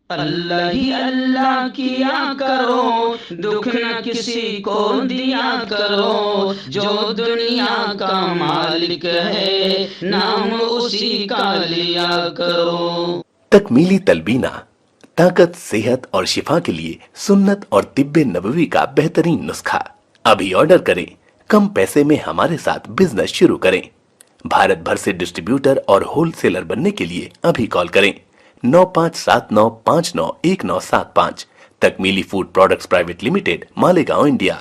اللہ ہی اللہ کیا کرو، دکھ نہ کسی کو دیا کرو، جو دنیا کا مالک ہے نام اسی کا لیا کرو۔ تکمیلی تلبینہ طاقت، صحت اور شفا کے لیے سنت اور طب نبوی کا بہترین نسخہ۔ ابھی آرڈر کریں، کم پیسے میں ہمارے ساتھ بزنس شروع کریں۔ بھارت بھر سے ڈسٹریبیوٹر اور ہول سیلر بننے کے لیے ابھی کال کریں 9579591975۔ تکمیلی food products private limited, Malegaon, India.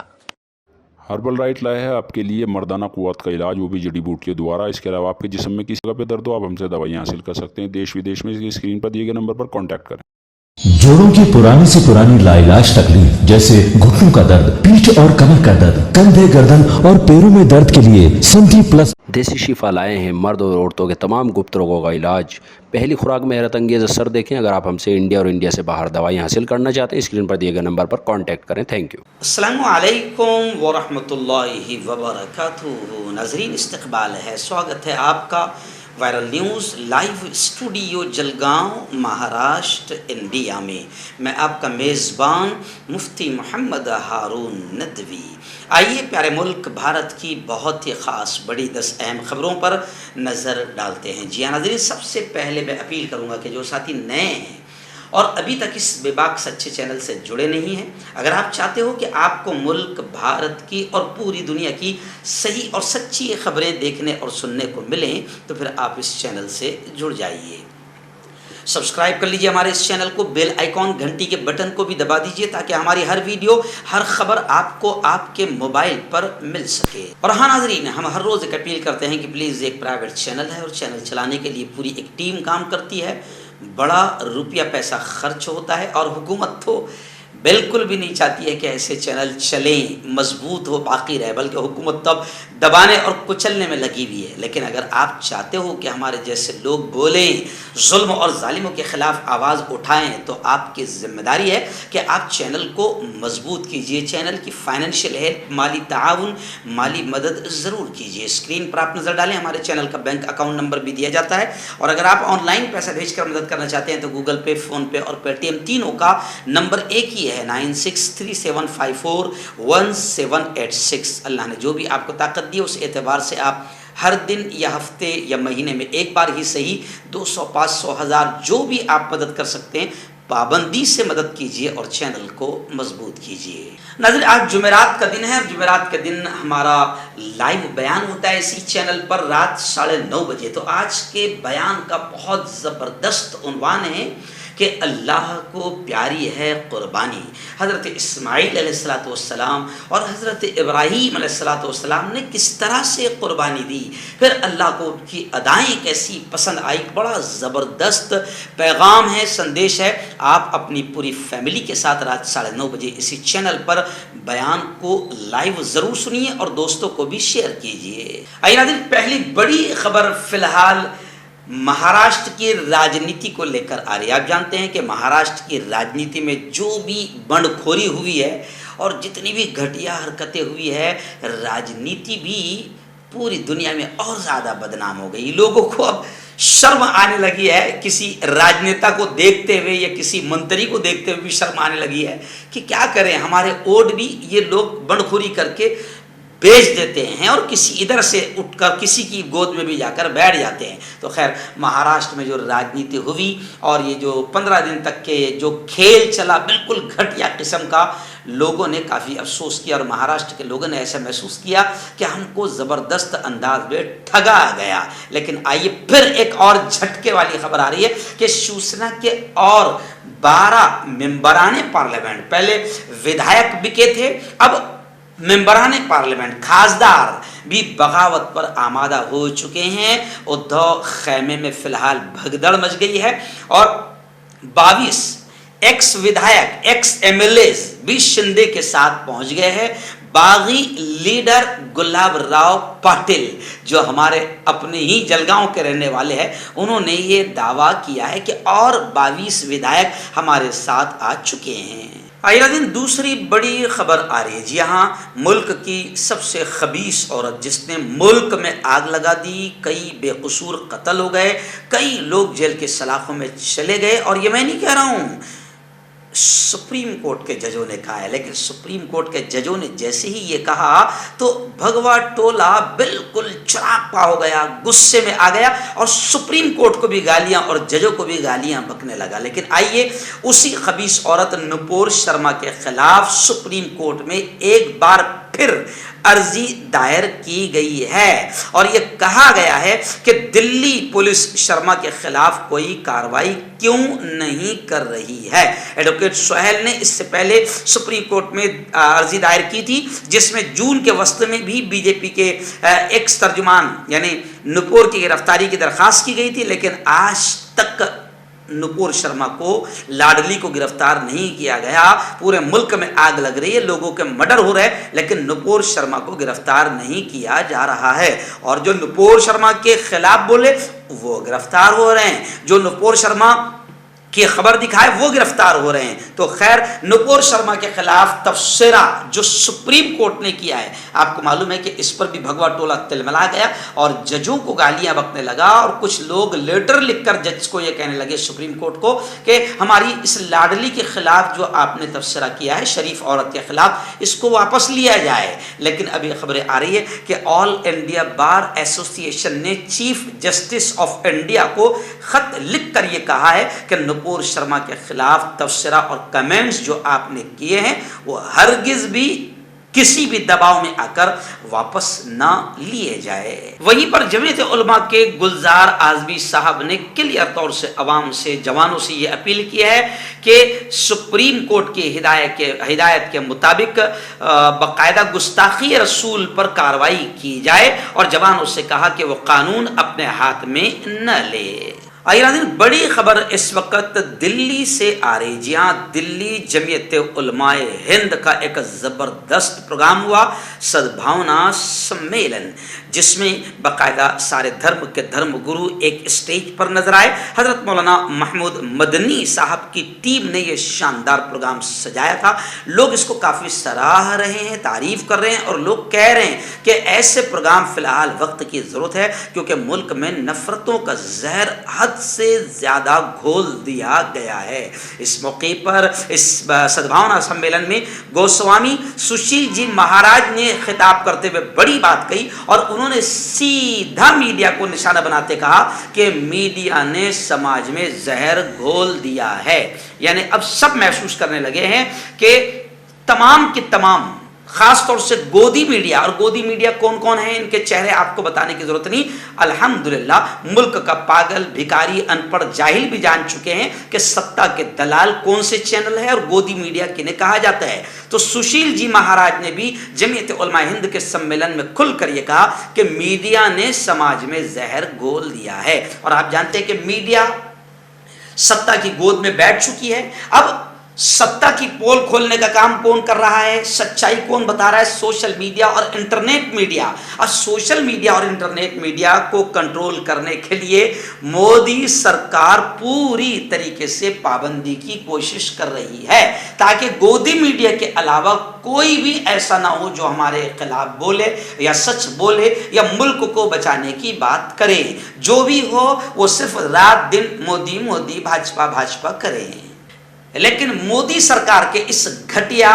Herbal right لائے ہے آپ کے لیے مردانہ قوت کا علاج، وہ بھی جڑی بوٹیوں دوارا۔ اس کے علاوہ آپ کے جسم میں کسی جگہ پہ درد ہو، آپ ہم سے دوائیاں حاصل کر سکتے ہیں دیش ودیش میں۔ اسکرین پر دیے گئے نمبر پر کانٹیکٹ کریں۔ جوڑوں کی پرانی سے پرانی لاعلاج تکلیف جیسے گھٹنوں کا درد، پیٹھ اور کمر کا درد، کندھے، گردن اور پیروں میں درد کے لیے سنٹی پلس دیسی شفا لائے ہیں مرد اور عورتوں کے تمام گپت روگوں کا علاج۔ پہلی خوراک میں حیرت انگیز اثر دیکھیں۔ اگر آپ ہم سے انڈیا اور انڈیا سے باہر دوائیں حاصل کرنا چاہتے ہیں، اسکرین پر دیے گئے نمبر پر کانٹیکٹ کریں۔ Thank you. السلام علیکم ورحمۃ اللہ وبرکاتہ۔ ناظرین، استقبال ہے، سواگت ہے آپ کا viral news live studio Jalgaon, Maharashtra, India میں۔ میں آپ کا میزبان مفتی محمد ہارون ندوی۔ آئیے پیارے ملک بھارت کی بہت ہی خاص بڑی 10 اہم خبروں پر نظر ڈالتے ہیں۔ جی ہاں ناظرین، سب سے پہلے میں اپیل کروں گا کہ جو ساتھی نئے ہیں اور ابھی تک اس بے باک سچے چینل سے جڑے نہیں ہیں، اگر آپ چاہتے ہو کہ آپ کو ملک بھارت کی اور پوری دنیا کی صحیح اور سچی خبریں دیکھنے اور سننے کو ملیں تو پھر آپ اس چینل سے جڑ جائیے۔ سبسکرائب کر لیجئے ہمارے اس چینل کو، بیل آئیکن گھنٹی کے بٹن کو بھی دبا دیجئے تاکہ ہماری ہر ویڈیو، ہر خبر آپ کو آپ کے موبائل پر مل سکے۔ اور ہاں ناظرین، ہم ہر روز ایک اپیل کرتے ہیں کہ پلیز، ایک پرائیویٹ چینل ہے اور چینل چلانے کے لیے پوری ایک ٹیم کام کرتی ہے، بڑا روپیہ پیسہ خرچ ہوتا ہے، اور حکومت تو بالکل بھی نہیں چاہتی ہے کہ ایسے چینل چلیں، مضبوط ہو، باقی رہے، بلکہ حکومت تب دبانے اور کچلنے میں لگی ہوئی ہے۔ لیکن اگر آپ چاہتے ہو کہ ہمارے جیسے لوگ بولیں، ظلم اور ظالموں کے خلاف آواز اٹھائیں، تو آپ کی ذمہ داری ہے کہ آپ چینل کو مضبوط کیجئے، چینل کی فائنینشیل ہیلپ، مالی تعاون، مالی مدد ضرور کیجئے۔ اسکرین پر آپ نظر ڈالیں، ہمارے چینل کا بینک اکاؤنٹ نمبر بھی دیا جاتا ہے، اور اگر آپ آن لائن پیسہ بھیج کر مدد کرنا چاہتے ہیں تو گوگل پے، فون پے اور پے ٹی ایم تینوں کا نمبر ایک ہی ہے، 9637541786۔ اللہ نے جو بھی آپ کو طاقت دی، اس اعتبار سے آپ ہر دن یا ہفتے یا مہینے میں ایک بار ہی صحیح 200، 500، 1000 جو بھی آپ مدد کر سکتے ہیں، پابندی سے مدد کیجئے اور چینل کو مضبوط کیجئے۔ ناظرین، آج جمعرات کا دن ہے، اور جمعرات کے دن ہمارا لائیو بیان ہوتا ہے اسی چینل پر رات 9:30 بجے۔ تو آج کے بیان کا بہت زبردست عنوان ہے کہ اللہ کو پیاری ہے قربانی۔ حضرت اسماعیل علیہ السلام اور حضرت ابراہیم علیہ السلام نے کس طرح سے قربانی دی، پھر اللہ کو ان کی ادائیں کیسی پسند آئی۔ بڑا زبردست پیغام ہے، سندیش ہے۔ آپ اپنی پوری فیملی کے ساتھ رات 9:30 بجے اسی چینل پر بیان کو لائیو ضرور سنیے اور دوستوں کو بھی شیئر کیجیے۔ آئیے ناظرین، پہلی بڑی خبر فی الحال مہاراشٹر کی راجنیتی کو لے کر آ رہی ہے۔ آپ جانتے ہیں کہ مہاراشٹر کی راجنیتی میں جو بھی بنڈ کھوری ہوئی ہے اور جتنی بھی گھٹیا حرکتیں ہوئی ہے، راجنیتی بھی پوری دنیا میں اور زیادہ بدنام ہو گئی۔ لوگوں کو اب شرم آنے لگی ہے، کسی راجنیتا کو دیکھتے ہوئے یا کسی منتری کو دیکھتے ہوئے بھی شرم آنے لگی ہے کہ کیا کریں، ہمارے ووٹ بھی یہ لوگ بنڈ کھوری کر کے بیچ دیتے ہیں اور کسی ادھر سے اٹھ کر کسی کی گود میں بھی جا کر بیٹھ جاتے ہیں۔ تو خیر، مہاراشٹر میں جو راجنیتی ہوئی اور یہ جو 15 دن تک کے جو کھیل چلا، بالکل گھٹیا قسم کا، لوگوں نے کافی افسوس کیا، اور مہاراشٹر کے لوگوں نے ایسا محسوس کیا کہ ہم کو زبردست انداز میں ٹھگا گیا۔ لیکن آئیے پھر ایک اور جھٹکے والی خبر آ رہی ہے کہ شیوسینا کے اور 12 ممبران پارلیمنٹ، پہلے ودھایک بکے تھے، اب ممبران پارلیمنٹ، خاصدار بھی بغاوت پر آمادہ ہو چکے ہیں۔ ادھو خیمے میں فی الحال بھگدڑ مچ گئی ہے، اور 22 ایکس ودھایک، ایکس ایم ایل ایز بھی شندے کے ساتھ پہنچ گئے ہیں۔ باغی لیڈر گلاب راؤ پاٹل، جو ہمارے اپنے ہی جلگاؤں کے رہنے والے ہیں، انہوں نے یہ دعویٰ کیا ہے کہ اور 22 ودھایک ہمارے ساتھ آ چکے ہیں۔ آئیے دن دوسری بڑی خبر آ رہی ہے۔ جی ہاں، ملک کی سب سے خبیث عورت جس نے ملک میں آگ لگا دی، کئی بے قصور قتل ہو گئے، کئی لوگ جیل کے سلاخوں میں چلے گئے، اور یہ میں نہیں کہہ رہا ہوں، सुप्रीम कोर्ट के जजों ने कहा है। लेकिन सुप्रीम कोर्ट के जजों ने जैसे ही ये कहा तो भगवा टोला बिल्कुल चिरागपा हो गया, गुस्से में आ गया और सुप्रीम कोर्ट को भी गालियां और जजों को भी गालियां बकने लगा। लेकिन आइए, उसी खबीस औरत नुपुर शर्मा के खिलाफ सुप्रीम कोर्ट में एक बार फिर अर्जी दायर की गई है और यह कहा गया है कि दिल्ली पुलिस शर्मा के खिलाफ कोई कार्रवाई क्यों नहीं कर रही है। एडवोकेट सोहेल ने इससे पहले सुप्रीम कोर्ट में अर्जी दायर की थी, जिसमें जून के वस्त में भी बीजेपी के एक्स तर्जुमान यानी नुपुर की गिरफ्तारी की दरखास्त की गई थी। लेकिन आज तक नुपुर शर्मा को, लाडली को गिरफ्तार नहीं किया गया। पूरे मुल्क में आग लग रही है, लोगों के मर्डर हो रहे हैं, लेकिन नुपुर शर्मा को गिरफ्तार नहीं किया जा रहा है। और जो नुपुर शर्मा के खिलाफ बोले वो गिरफ्तार हो रहे हैं, जो नुपुर शर्मा की खबर दिखाए वो गिरफ्तार हो रहे हैं। तो खैर, नुपुर शर्मा के खिलाफ तबसरा जो सुप्रीम कोर्ट ने किया है, आपको मालूम है कि इस पर भी भगवा टोला तिलमिला गया और जजों को गालियां बकने लगा और कुछ लोग लेटर लिखकर जज को ये कहने लगे, सुप्रीम कोर्ट को, कि हमारी इस लाडली के खिलाफ जो आपने तबसरा किया है, शरीफ औरत के खिलाफ, इसको वापस लिया जाए। लेकिन अभी खबरें आ रही है कि ऑल इंडिया बार एसोसिएशन ने चीफ जस्टिस ऑफ इंडिया को खत लिखकर ये कहा है कि नुपुर शर्मा के खिलाफ तबसरा और कमेंट्स जो आपने किए हैं वो हरगिज भी किसी भी दबाव में आकर वापस ना लिए जाए। वहीं पर जमीयत उलमा के गुलजार आजमी साहब ने क्लियर तौर से अवाम से, जवानों से ये अपील की है कि सुप्रीम कोर्ट की हिदायत के मुताबिक बाकायदा गुस्ताखी रसूल पर कार्रवाई की जाए और जवानों से कहा कि वो कानून अपने हाथ में न ले। आइए, बड़ी खबर इस वक्त दिल्ली से आ रही। जी हाँ, दिल्ली जमीयत उलमाए हिंद का एक ज़बरदस्त प्रोग्राम हुआ, सद्भावना सम्मेलन, जिसमें बाकायदा सारे धर्म के धर्म गुरु एक स्टेज पर नजर आए। हजरत मौलाना महमूद मदनी साहब की टीम ने यह शानदार प्रोग्राम सजाया था। लोग इसको काफ़ी सराह रहे हैं, तारीफ कर रहे हैं और लोग कह रहे हैं कि ऐसे प्रोग्राम फ़िलहाल वक्त की ज़रूरत है, क्योंकि मुल्क में नफ़रतों का जहर हद से ज़्यादा घोल दिया गया है। इस मौके पर इस सद्भावना सम्मेलन में गोस्वामी सुशील जी महाराज ने खिताब करते हुए बड़ी बात कही और उन्होंने सीधा मीडिया को निशाना बनाते कहा कि मीडिया ने समाज में जहर घोल दिया है। यानी अब सब महसूस करने लगे हैं कि तमाम की तमाम, खास तौर से गोदी मीडिया, और गोदी मीडिया कौन कौन है इनके चेहरे आपको बताने की जरूरत नहीं, अल्हम्दुलिल्लाह मुल्क का पागल, भिखारी, अनपढ़, जाहिल भी जान चुके हैं कि सत्ता के दलाल कौन से चैनल है और गोदी मीडिया किन्हें कहा जाता है। तो सुशील जी महाराज ने भी जमीयत उलमा हिंद के सम्मेलन में खुलकर यह कहा कि मीडिया ने समाज में जहर घोल दिया है। और आप जानते हैं कि मीडिया सत्ता की गोद में बैठ चुकी है। अब सत्ता की पोल खोलने का काम कौन कर रहा है, सच्चाई कौन बता रहा है? सोशल मीडिया और इंटरनेट मीडिया। और सोशल मीडिया और इंटरनेट मीडिया को कंट्रोल करने के लिए मोदी सरकार पूरी तरीके से पाबंदी की कोशिश कर रही है, ताकि गोदी मीडिया के अलावा कोई भी ऐसा ना हो जो हमारे खिलाफ बोले या सच बोले या मुल्क को बचाने की बात करे। जो भी हो वो सिर्फ रात दिन मोदी मोदी, भाजपा भाजपा करें। लेकिन मोदी सरकार के इस घटिया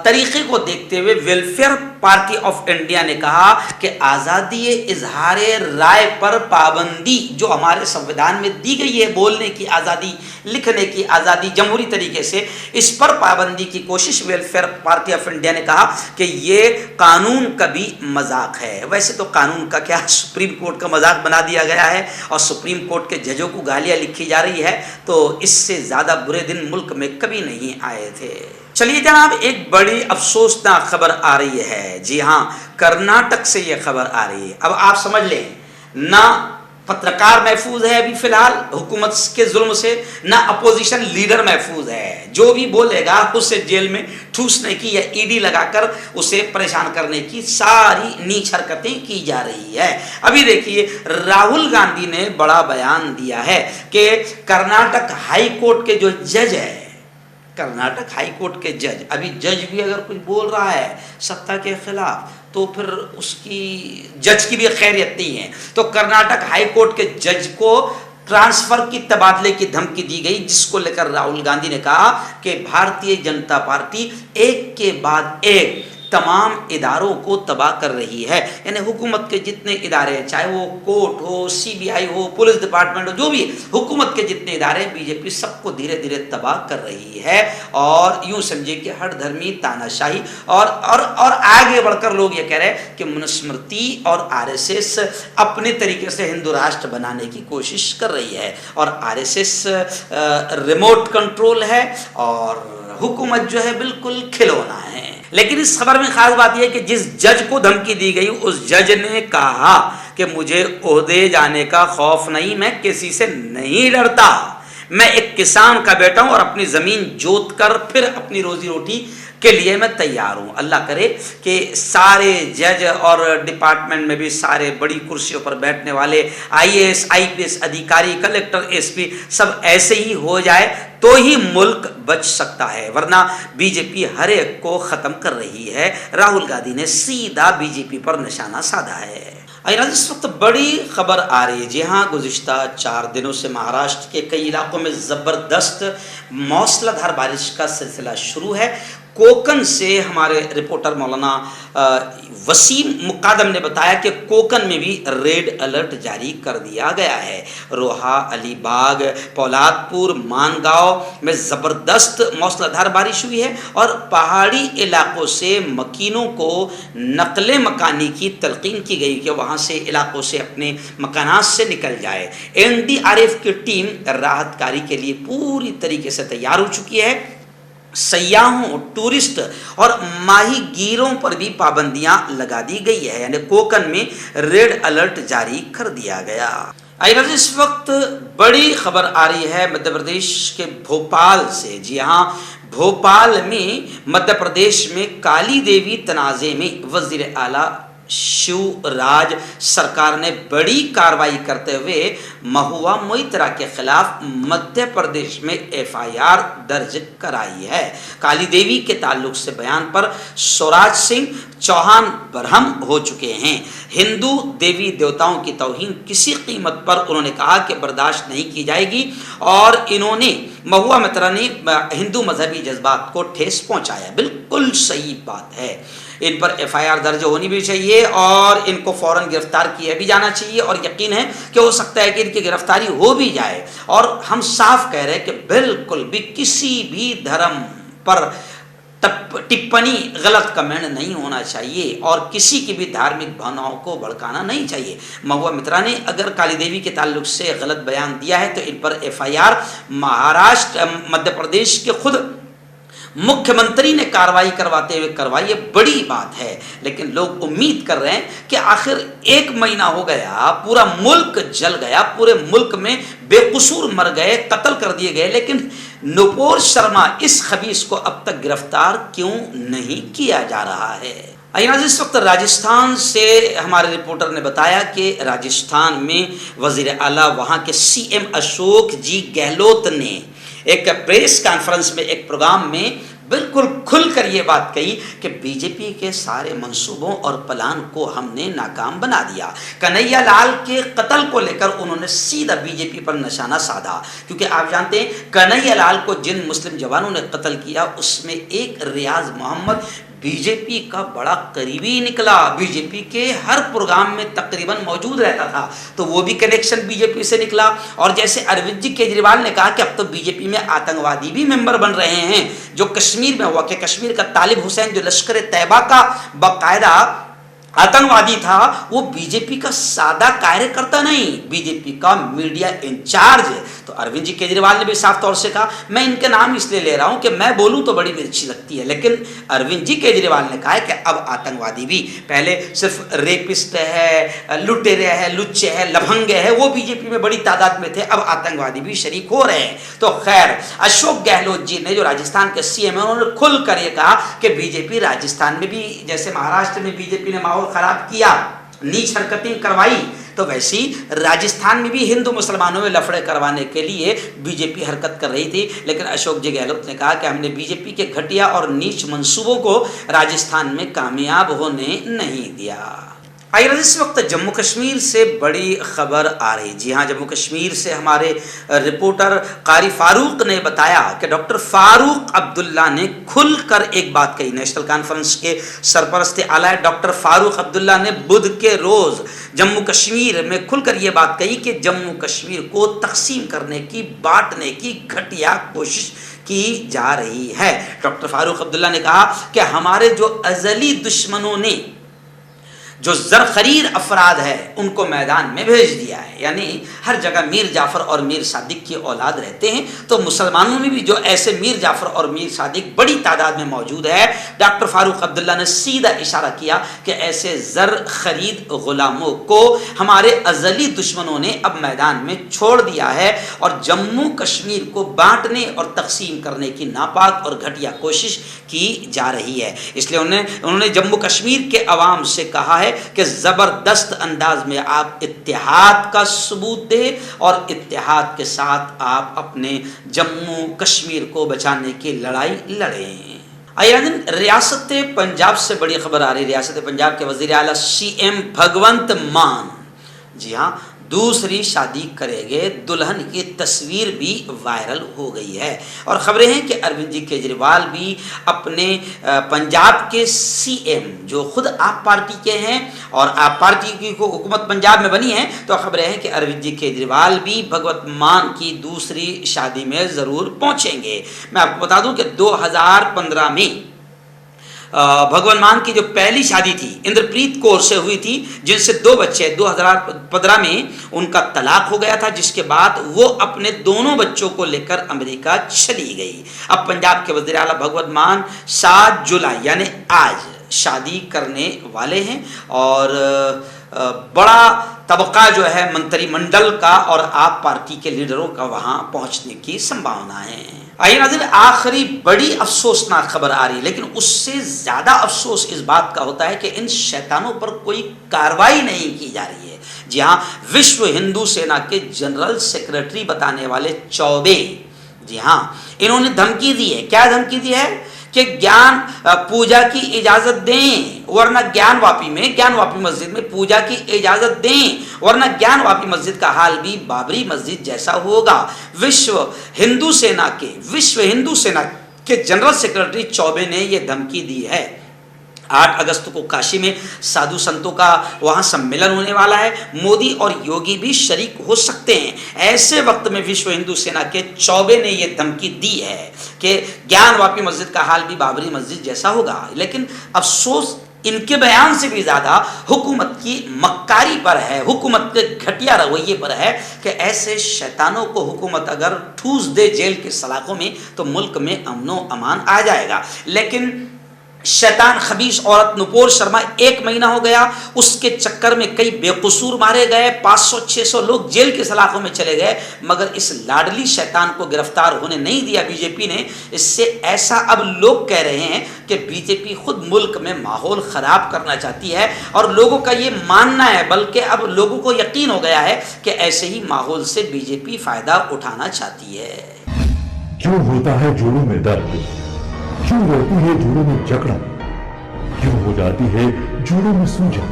तरीके को देखते हुए वेलफेयर पार्टी ऑफ इंडिया ने कहा कि आज़ादी इजहार राय पर पाबंदी जो हमारे संविधान में दी गई है, बोलने की आज़ादी, लिखने की आज़ादी जमहूरी तरीके से, इस पर पाबंदी की कोशिश वेलफेयर पार्टी ऑफ इंडिया ने कहा कि ये कानून का भी मजाक है। वैसे तो कानून का क्या, सुप्रीम कोर्ट का मजाक बना दिया गया है और सुप्रीम कोर्ट के जजों को गालियाँ लिखी जा रही है, तो इससे ज़्यादा बुरे दिन मुल्क में कभी नहीं आए थे। चलिए जनाब, एक बड़ी अफसोसनाक खबर आ रही है। जी हाँ, कर्नाटक से ये खबर आ रही है। अब आप समझ लें, ना पत्रकार महफूज है अभी फिलहाल हुकूमत के जुल्म से, ना अपोजिशन लीडर महफूज है। जो भी बोलेगा उसे जेल में ठूसने की या ईडी लगाकर उसे परेशान करने की सारी नीच हरकतें की जा रही है। अभी देखिए, राहुल गांधी ने बड़ा बयान दिया है कि कर्नाटक हाई कोर्ट के जो जज है, कर्नाटक हाई कोर्ट के जज, अभी जज भी अगर कुछ बोल रहा है सत्ता के खिलाफ तो फिर उसकी जज की भी खैरियत नहीं है। तो कर्नाटक हाई कोर्ट के जज को ट्रांसफर की तबादले की धमकी दी गई, जिसको लेकर राहुल गांधी ने कहा कि भारतीय जनता पार्टी एक के बाद एक तमाम इदारों को तबाह कर रही है। यानी हुकूमत के जितने इदारे हैं, चाहे वो कोर्ट हो, सीबीआई हो, पुलिस डिपार्टमेंट हो, जो भी हुकूमत के जितने इदारे हैं, बीजेपी सबको धीरे धीरे तबाह कर रही है। और यूं समझिए कि हर धर्मी तानाशाही और आगे बढ़कर लोग ये कह रहे हैं कि मनुस्मृति और आरएसएस अपने तरीके से हिंदू राष्ट्र बनाने की कोशिश कर रही है, और आरएसएस रिमोट कंट्रोल है और हुकूमत जो है बिल्कुल खिलौना है। लेकिन इस खबर में खास बात यह है कि जिस जज को धमकी दी गई, उस जज ने कहा कि मुझे ओहदे जाने का खौफ नहीं, मैं किसी से नहीं डरता, मैं एक किसान का बेटा हूं और अपनी जमीन जोत कर फिर अपनी रोजी रोटी के लिए मैं तैयार हूं। अल्लाह करे कि सारे जज और डिपार्टमेंट में भी सारे बड़ी कुर्सियों पर बैठने वाले आईएएस, आईपीएस अधिकारी, कलेक्टर, एसपी सब ऐसे ही हो जाए तो ही मुल्क बच सकता है, वरना बीजेपी हर एक को खत्म कर रही है। राहुल गांधी ने सीधा बीजेपी पर निशाना साधा है। इस वक्त बड़ी खबर आ रही है। जी हाँ, गुज़िश्ता 4 दिनों से महाराष्ट्र के कई इलाकों में ज़बरदस्त मौसलाधार बारिश का सिलसिला शुरू है। कोकन से हमारे रिपोर्टर मौलाना वसीम मुकादम ने बताया कि कोकन में भी रेड अलर्ट जारी कर दिया गया है। रोहा, अलीबाग, पौलादपुर, मानगांव में ज़बरदस्त मौसलाधार बारिश हुई है और पहाड़ी इलाकों से मकीनों को नकले मकानी की तलकीन की गई कि वहाँ से इलाकों से अपने मकानात से निकल जाए। एनडीआरएफ की टीम राहत कार्य के लिए पूरी तरीके से तैयार हो चुकी है। सयाहों, टूरिस्ट और माहीगीरों पर भी पाबंदियां लगा दी गई है, यानी कोकन में रेड अलर्ट जारी कर दिया गया। इस वक्त बड़ी खबर आ रही है मध्य प्रदेश के भोपाल से। जी हाँ, भोपाल में मध्य प्रदेश में काली देवी तनाज़े में वज़ीर आला शिवराज सरकार ने बड़ी कार्रवाई करते हुए महुआ मोइत्रा के खिलाफ मध्य प्रदेश में एफआईआर दर्ज कराई है। काली देवी के ताल्लुक से बयान पर स्वराज सिंह चौहान बरहम हो चुके हैं। हिंदू देवी देवताओं की तौहीन किसी कीमत पर उन्होंने कहा कि बर्दाश्त नहीं की जाएगी, और इन्होंने महुआ मोइत्रा ने हिंदू मजहबी जज्बात को ठेस पहुंचाया। बिल्कुल सही बात है, इन पर एफआईआर दर्ज होनी भी चाहिए और इनको फौरन गिरफ्तार किया भी जाना चाहिए, और यकीन है कि हो सकता है कि इनकी गिरफ्तारी हो भी जाए। और हम साफ कह रहे हैं कि बिल्कुल भी किसी भी धर्म पर टिप्पणी, गलत कमेंट नहीं होना चाहिए और किसी की भी धार्मिक भावनाओं को भड़काना नहीं चाहिए। महुआ मोइत्रा ने अगर काली देवी के ताल्लुक से गलत बयान दिया है तो इन पर एफआईआर महाराष्ट्र, मध्य प्रदेश के खुद मुख्यमंत्री ने कार्रवाई करवाते हुए करवाई, ये बड़ी बात है। लेकिन लोग उम्मीद कर रहे हैं कि आखिर 1 महीना हो गया, पूरा मुल्क जल गया, पूरे मुल्क में बेकसूर मर गए, कत्ल कर दिए गए, लेकिन नुपुर शर्मा इस खबीस को अब तक गिरफ्तार क्यों नहीं किया जा रहा है। इस वक्त राजस्थान से हमारे रिपोर्टर ने बताया कि राजस्थान में वजीर आला वहाँ के सीएम अशोक जी गहलोत ने एक प्रेस कॉन्फ्रेंस में, एक प्रोग्राम में बिल्कुल खुलकर ये बात कही कि बीजेपी के सारे मंसूबों और प्लान को हमने नाकाम बना दिया। कन्हैया लाल के कत्ल को लेकर उन्होंने सीधा बीजेपी पर निशाना साधा, क्योंकि आप जानते हैं कन्हैया लाल को जिन मुस्लिम जवानों ने कत्ल किया उसमें एक रियाज मोहम्मद बीजेपी का बड़ा करीबी निकला, बीजेपी के हर प्रोग्राम में तकरीबन मौजूद रहता था, तो वो भी कनेक्शन बीजेपी से निकला। और जैसे अरविंद जी केजरीवाल ने कहा कि अब तो बीजेपी में आतंकवादी भी मेंबर बन रहे हैं, जो कश्मीर में हुआ कि कश्मीर का तालिब हुसैन जो लश्कर तैयबा का बाकायदा आतंकवादी था, वो बीजेपी का सादा कार्यकर्ता नहीं, बीजेपी का मीडिया इंचार्ज है। तो अरविंद जी केजरीवाल ने भी साफ तौर से कहा, मैं इनके नाम इसलिए ले रहा हूं कि मैं बोलूं तो बड़ी अच्छी लगती है, लेकिन अरविंद जी केजरीवाल ने कहा है कि अब आतंकवादी भी, पहले सिर्फ रेपिस्ट है, लुटेरे है, लुच्चे है, लफंगे है, वो बीजेपी में बड़ी तादाद में थे, अब आतंकवादी भी शरीक हो रहे हैं। तो खैर, अशोक गहलोत जी ने जो राजस्थान के सीएम है, उन्होंने खुल कर ये कहा कि बीजेपी राजस्थान में भी, जैसे महाराष्ट्र में बीजेपी ने माहौल खराब किया, नीच हरकतें करवाई, तो वैसी राजस्थान में भी हिंदू मुसलमानों में लफड़े करवाने के लिए बीजेपी हरकत कर रही थी। लेकिन अशोक जी गहलोत ने कहा कि हमने बीजेपी के घटिया और नीच मंसूबों को राजस्थान में कामयाब होने नहीं दिया। आइए इस वक्त जम्मू कश्मीर से बड़ी खबर आ रही। जी हाँ, जम्मू कश्मीर से हमारे रिपोर्टर कारी फारूक ने बताया कि डॉक्टर फारूक अब्दुल्ला ने खुलकर एक बात कही। नेशनल कॉन्फ्रेंस के सरपरस्त आला डॉक्टर फारूक अब्दुल्ला ने बुध के रोज जम्मू कश्मीर में खुलकर ये बात कही कि जम्मू कश्मीर को तकसीम करने की, बांटने की घटिया कोशिश की जा रही है। डॉक्टर फारूक अब्दुल्ला ने कहा कि हमारे जो अजली दुश्मनों ने जो ज़रख़रीर अफराद है उनको मैदान में भेज दिया है, यानी हर जगह मीर जाफ़र और मीर सादिक की औलाद रहते हैं, तो मुसलमानों में भी जो ऐसे मीर जाफ़र और मीर सादिक बड़ी तादाद में मौजूद है। डॉक्टर फारूक अब्दुल्ला ने सीधा इशारा किया कि ऐसे ज़रख़रीद ग़ुलामों को हमारे अज़ली दुश्मनों ने अब मैदान में छोड़ दिया है और जम्मू कश्मीर को बांटने और तकसीम करने की नापाक और घटिया कोशिश की जा रही है। इसलिए उन्होंने जम्मू कश्मीर के अवाम से कहा है कि ज़बरदस्त अंदाज में आप इत्तेहाद का सबूत दें और इत्तेहाद के साथ आप अपने जम्मू कश्मीर को बचाने की लड़ाई लड़ें। रियासत पंजाब से बड़ी खबर आ रही। रियासत पंजाब के वज़ीर आला CM भगवंत मान, जी हाँ, दूसरी शादी करेंगे, दुल्हन की तस्वीर भी वायरल हो गई है। और खबरें हैं कि अरविंद जी केजरीवाल भी अपने पंजाब के CM जो खुद आप पार्टी के हैं और आप पार्टी की हुकूमत पंजाब में बनी है, तो खबरें हैं कि अरविंद जी केजरीवाल भी भगवंत मान की दूसरी शादी में ज़रूर पहुंचेंगे। मैं आपको बता दूं कि 2015 में भगवंत मान की जो पहली शादी थी इंद्रप्रीत कौर से हुई थी, जिनसे 2 बच्चे 2015 में उनका तलाक हो गया था, जिसके बाद वो अपने दोनों बच्चों को लेकर अमेरिका चली गई। अब पंजाब के वज़ीर आला भगवंत मान 7 जुलाई यानी आज शादी करने वाले हैं और बड़ा तबका जो है मंत्रिमंडल का और आप पार्टी के लीडरों का वहां पहुंचने की संभावना है। आइए नाज़रीन, आखिरी बड़ी अफसोसनाक खबर आ रही है, लेकिन उससे ज्यादा अफसोस इस बात का होता है कि इन शैतानों पर कोई कार्रवाई नहीं की जा रही है। जी हाँ, विश्व हिंदू सेना के जनरल सेक्रेटरी बताने वाले चौबे, जी हाँ, इन्होंने धमकी दी है। क्या धमकी दी है कि ज्ञान पूजा की इजाजत दें, वरना ज्ञानवापी मस्जिद में पूजा की इजाजत दें, वरना ज्ञानवापी मस्जिद का हाल भी बाबरी मस्जिद जैसा होगा। विश्व हिंदू सेना के जनरल सेक्रेटरी चौबे ने यह धमकी दी है। 8 अगस्त को काशी में साधु संतों का वहां सम्मेलन होने वाला है। मोदी और योगी भी शरीक हो सकते हैं। ऐसे वक्त में विश्व हिंदू सेना के चौबे ने यह धमकी दी है कि ज्ञानवापी मस्जिद का हाल भी बाबरी मस्जिद जैसा होगा। लेकिन अफसोस इनके बयान से भी ज्यादा हुकूमत की मक्कारी पर है, हुकूमत के घटिया रवैये पर है कि ऐसे शैतानों को हुकूमत अगर ठूस दे जेल के सलाखों में तो मुल्क में अमनो अमान आ जाएगा। लेकिन शैतान खबीस औरत नुपुर शर्मा 1 महीना हो गया, उसके चक्कर में कई बेकसूर मारे गए, 500-600 लोग जेल के सलाखों में चले गए, मगर इस लाडली शैतान को गिरफ्तार होने नहीं दिया बीजेपी ने। इससे ऐसा अब लोग कह रहे हैं कि बीजेपी खुद मुल्क में माहौल खराब करना चाहती है और लोगों का ये मानना है, बल्कि अब लोगों को यकीन हो गया है कि ऐसे ही माहौल से बीजेपी फायदा उठाना चाहती है। क्यों होता है जोड़ों में दर्द, क्यों रहती है जोड़ों में जकड़न, क्यों हो जाती है जोड़ों में सूजन,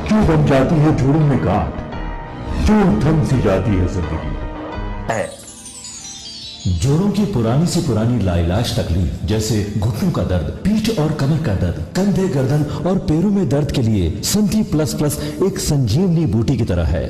क्यों बन जाती है जोड़ों में गांठ, क्यों थम सी जाती है जिंदगी। जोड़ों की पुरानी से पुरानी लाइलाज तकलीफ जैसे घुटनों का दर्द, पीठ और कमर का दर्द, कंधे, गर्दन और पैरों में दर्द के लिए संधि प्लस एक संजीवनी बूटी की तरह है,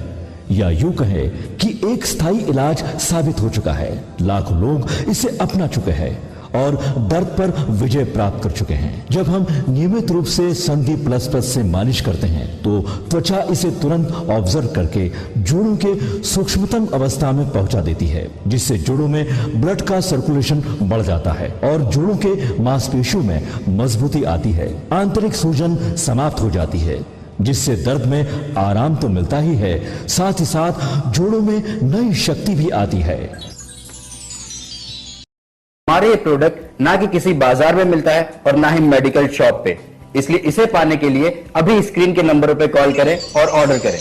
या यूं कहे कि एक स्थायी इलाज साबित हो चुका है। लाखों लोग इसे अपना चुके हैं और दर्द पर विजय प्राप्त कर चुके हैं। जब हम नियमित रूप से संधि प्लस से मालिश करते हैं तो त्वचा इसे तुरंत ऑब्जर्व करके जोड़ों के सूक्ष्मतम अवस्था में पहुंचा देती है, जिससे जोड़ों में ब्लड का सर्कुलेशन बढ़ जाता है और जोड़ों के मांसपेशियों में मजबूती आती है। आंतरिक सूजन समाप्त हो जाती है, जिससे दर्द में आराम तो मिलता ही है, साथ ही साथ जोड़ों में नई शक्ति भी आती है। हमारे ये प्रोडक्ट ना कि किसी बाजार में मिलता है और ना ही मेडिकल शॉप पे, इसलिए इसे पाने के लिए अभी स्क्रीन के नंबरों पे कॉल करें और ऑर्डर करें।